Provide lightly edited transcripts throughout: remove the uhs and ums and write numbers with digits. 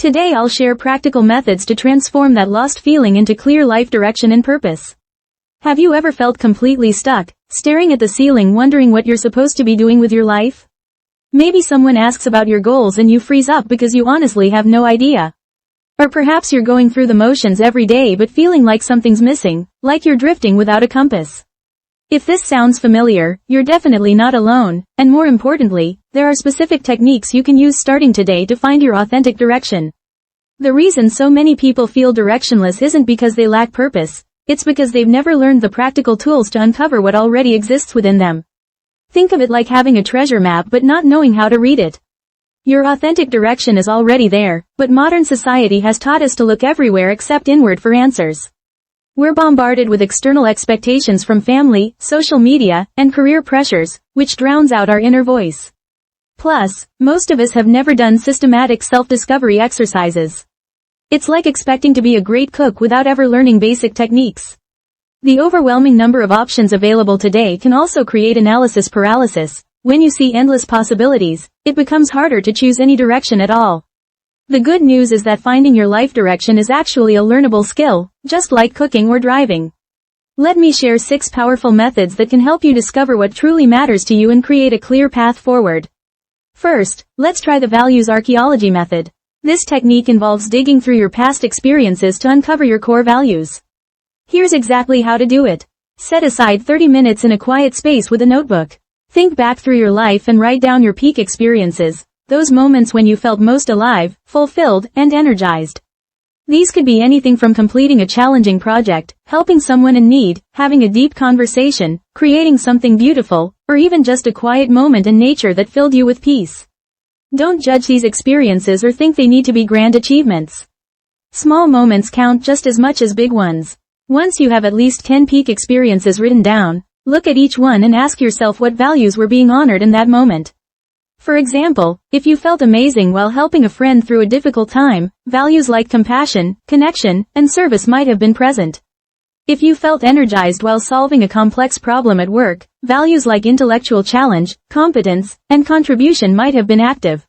Today I'll share practical methods to transform that lost feeling into clear life direction and purpose. Have you ever felt completely stuck, staring at the ceiling wondering what you're supposed to be doing with your life? Maybe someone asks about your goals and you freeze up because you honestly have no idea. Or perhaps you're going through the motions every day but feeling like something's missing, like you're drifting without a compass. If this sounds familiar, you're definitely not alone, and more importantly, there are specific techniques you can use starting today to find your authentic direction. The reason so many people feel directionless isn't because they lack purpose, it's because they've never learned the practical tools to uncover what already exists within them. Think of it like having a treasure map but not knowing how to read it. Your authentic direction is already there, but modern society has taught us to look everywhere except inward for answers. We're bombarded with external expectations from family, social media, and career pressures, which drowns out our inner voice. Plus, most of us have never done systematic self-discovery exercises. It's like expecting to be a great cook without ever learning basic techniques. The overwhelming number of options available today can also create analysis paralysis. When you see endless possibilities, it becomes harder to choose any direction at all. The good news is that finding your life direction is actually a learnable skill, just like cooking or driving. Let me share 6 powerful methods that can help you discover what truly matters to you and create a clear path forward. First, let's try the Values Archaeology Method. This technique involves digging through your past experiences to uncover your core values. Here's exactly how to do it. Set aside 30 minutes in a quiet space with a notebook. Think back through your life and write down your peak experiences, those moments when you felt most alive, fulfilled, and energized. These could be anything from completing a challenging project, helping someone in need, having a deep conversation, creating something beautiful, or even just a quiet moment in nature that filled you with peace. Don't judge these experiences or think they need to be grand achievements. Small moments count just as much as big ones. Once you have at least 10 peak experiences written down, look at each one and ask yourself what values were being honored in that moment. For example, if you felt amazing while helping a friend through a difficult time, values like compassion, connection, and service might have been present. If you felt energized while solving a complex problem at work, values like intellectual challenge, competence, and contribution might have been active.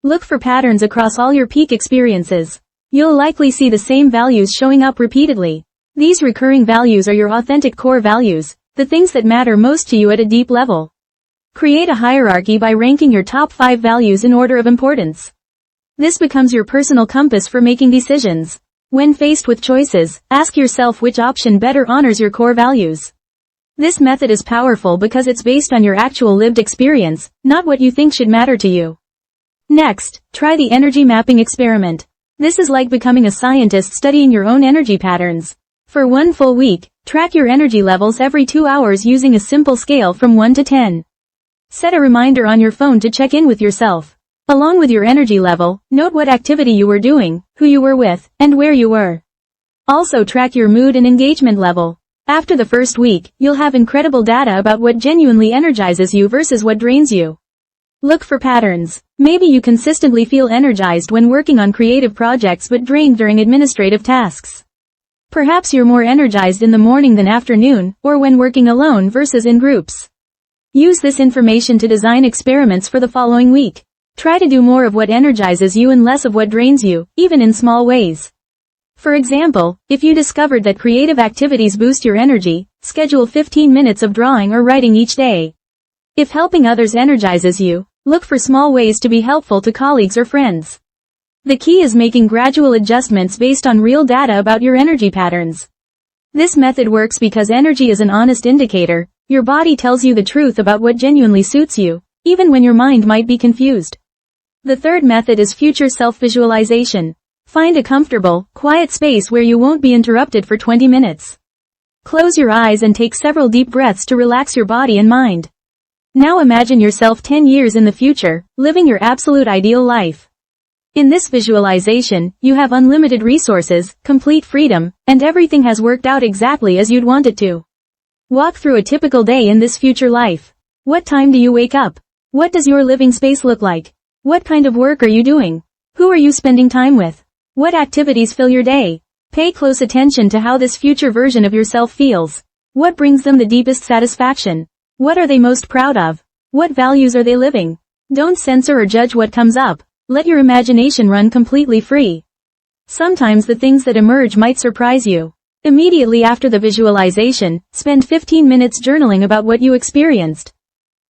Look for patterns across all your peak experiences. You'll likely see the same values showing up repeatedly. These recurring values are your authentic core values, the things that matter most to you at a deep level. Create a hierarchy by ranking your top 5 values in order of importance. This becomes your personal compass for making decisions. When faced with choices, ask yourself which option better honors your core values. This method is powerful because it's based on your actual lived experience, not what you think should matter to you. Next, try the energy mapping experiment. This is like becoming a scientist studying your own energy patterns. For 1 full week, track your energy levels every 2 hours using a simple scale from 1 to 10. Set a reminder on your phone to check in with yourself. Along with your energy level, note what activity you were doing, who you were with, and where you were. Also track your mood and engagement level. After the first week, you'll have incredible data about what genuinely energizes you versus what drains you. Look for patterns. Maybe you consistently feel energized when working on creative projects but drained during administrative tasks. Perhaps you're more energized in the morning than afternoon, or when working alone versus in groups. Use this information to design experiments for the following week. Try to do more of what energizes you and less of what drains you, even in small ways. For example, if you discovered that creative activities boost your energy, schedule 15 minutes of drawing or writing each day. If helping others energizes you, look for small ways to be helpful to colleagues or friends. The key is making gradual adjustments based on real data about your energy patterns. This method works because energy is an honest indicator. Your body tells you the truth about what genuinely suits you, even when your mind might be confused. The third method is future self-visualization. Find a comfortable, quiet space where you won't be interrupted for 20 minutes. Close your eyes and take several deep breaths to relax your body and mind. Now imagine yourself 10 years in the future, living your absolute ideal life. In this visualization, you have unlimited resources, complete freedom, and everything has worked out exactly as you'd want it to. Walk through a typical day in this future life. What time do you wake up? What does your living space look like? What kind of work are you doing? Who are you spending time with? What activities fill your day? Pay close attention to how this future version of yourself feels. What brings them the deepest satisfaction? What are they most proud of? What values are they living? Don't censor or judge what comes up. Let your imagination run completely free. Sometimes the things that emerge might surprise you. Immediately after the visualization, spend 15 minutes journaling about what you experienced.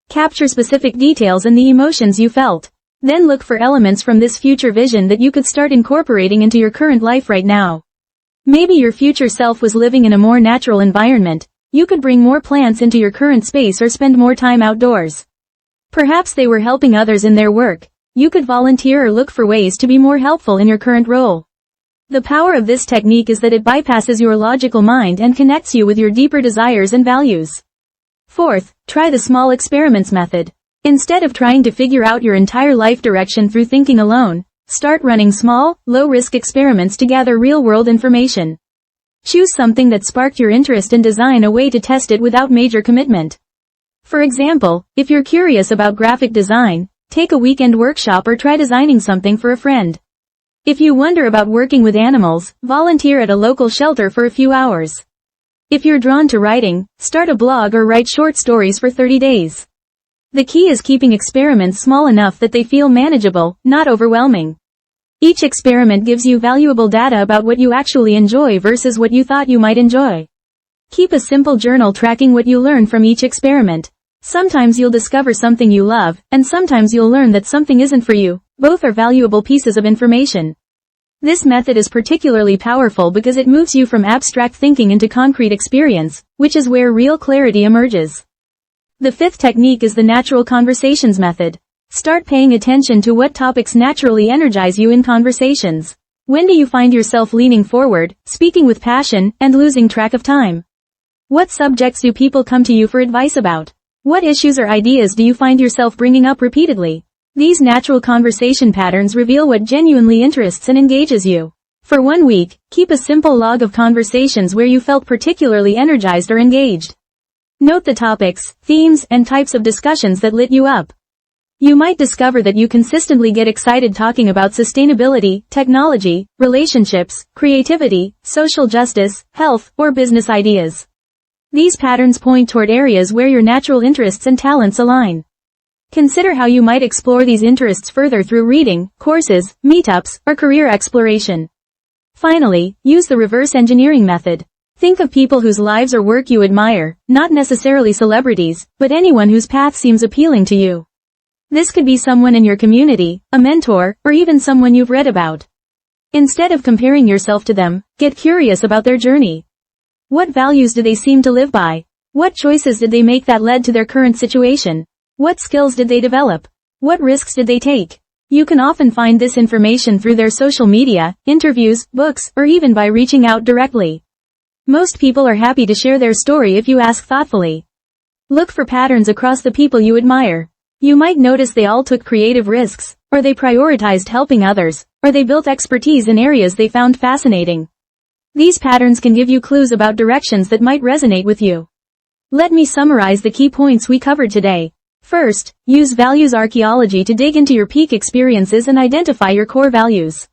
Capture specific details and the emotions you felt. Then look for elements from this future vision that you could start incorporating into your current life right now. Maybe your future self was living in a more natural environment. You could bring more plants into your current space or spend more time outdoors. Perhaps they were helping others in their work. You could volunteer or look for ways to be more helpful in your current role. The power of this technique is that it bypasses your logical mind and connects you with your deeper desires and values. Fourth, try the small experiments method. Instead of trying to figure out your entire life direction through thinking alone, start running small, low-risk experiments to gather real-world information. Choose something that sparked your interest and design a way to test it without major commitment. For example, if you're curious about graphic design, take a weekend workshop or try designing something for a friend. If you wonder about working with animals, volunteer at a local shelter for a few hours. If you're drawn to writing, start a blog or write short stories for 30 days. The key is keeping experiments small enough that they feel manageable, not overwhelming. Each experiment gives you valuable data about what you actually enjoy versus what you thought you might enjoy. Keep a simple journal tracking what you learn from each experiment. Sometimes you'll discover something you love, and sometimes you'll learn that something isn't for you. Both are valuable pieces of information. This method is particularly powerful because it moves you from abstract thinking into concrete experience, which is where real clarity emerges. The fifth technique is the natural conversations method. Start paying attention to what topics naturally energize you in conversations. When do you find yourself leaning forward, speaking with passion, and losing track of time? What subjects do people come to you for advice about? What issues or ideas do you find yourself bringing up repeatedly? These natural conversation patterns reveal what genuinely interests and engages you. For 1 week, keep a simple log of conversations where you felt particularly energized or engaged. Note the topics, themes, and types of discussions that lit you up. You might discover that you consistently get excited talking about sustainability, technology, relationships, creativity, social justice, health, or business ideas. These patterns point toward areas where your natural interests and talents align. Consider how you might explore these interests further through reading, courses, meetups, or career exploration. Finally, use the reverse engineering method. Think of people whose lives or work you admire, not necessarily celebrities, but anyone whose path seems appealing to you. This could be someone in your community, a mentor, or even someone you've read about. Instead of comparing yourself to them, get curious about their journey. What values do they seem to live by? What choices did they make that led to their current situation? What skills did they develop? What risks did they take? You can often find this information through their social media, interviews, books, or even by reaching out directly. Most people are happy to share their story if you ask thoughtfully. Look for patterns across the people you admire. You might notice they all took creative risks, or they prioritized helping others, or they built expertise in areas they found fascinating. These patterns can give you clues about directions that might resonate with you. Let me summarize the key points we covered today. First, use values archaeology to dig into your peak experiences and identify your core values.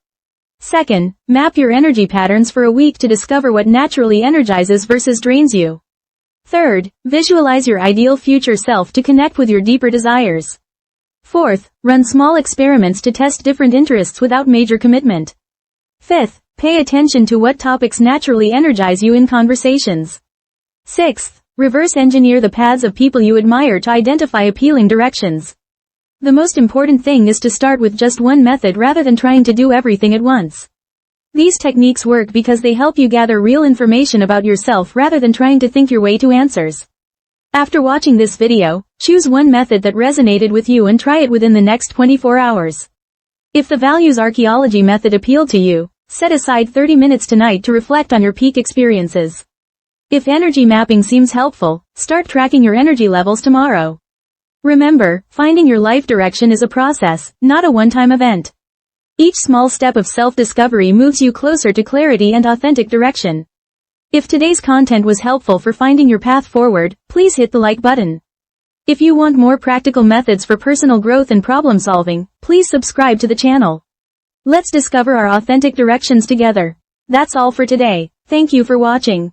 Second, map your energy patterns for a week to discover what naturally energizes versus drains you. Third, visualize your ideal future self to connect with your deeper desires. Fourth, run small experiments to test different interests without major commitment. Fifth, pay attention to what topics naturally energize you in conversations. Sixth, reverse engineer the paths of people you admire to identify appealing directions. The most important thing is to start with just one method rather than trying to do everything at once. These techniques work because they help you gather real information about yourself rather than trying to think your way to answers. After watching this video, choose one method that resonated with you and try it within the next 24 hours. If the Values Archaeology Method appealed to you, set aside 30 minutes tonight to reflect on your peak experiences. If energy mapping seems helpful, start tracking your energy levels tomorrow. Remember, finding your life direction is a process, not a one-time event. Each small step of self-discovery moves you closer to clarity and authentic direction. If today's content was helpful for finding your path forward, please hit the like button. If you want more practical methods for personal growth and problem solving, please subscribe to the channel. Let's discover our authentic directions together. That's all for today. Thank you for watching.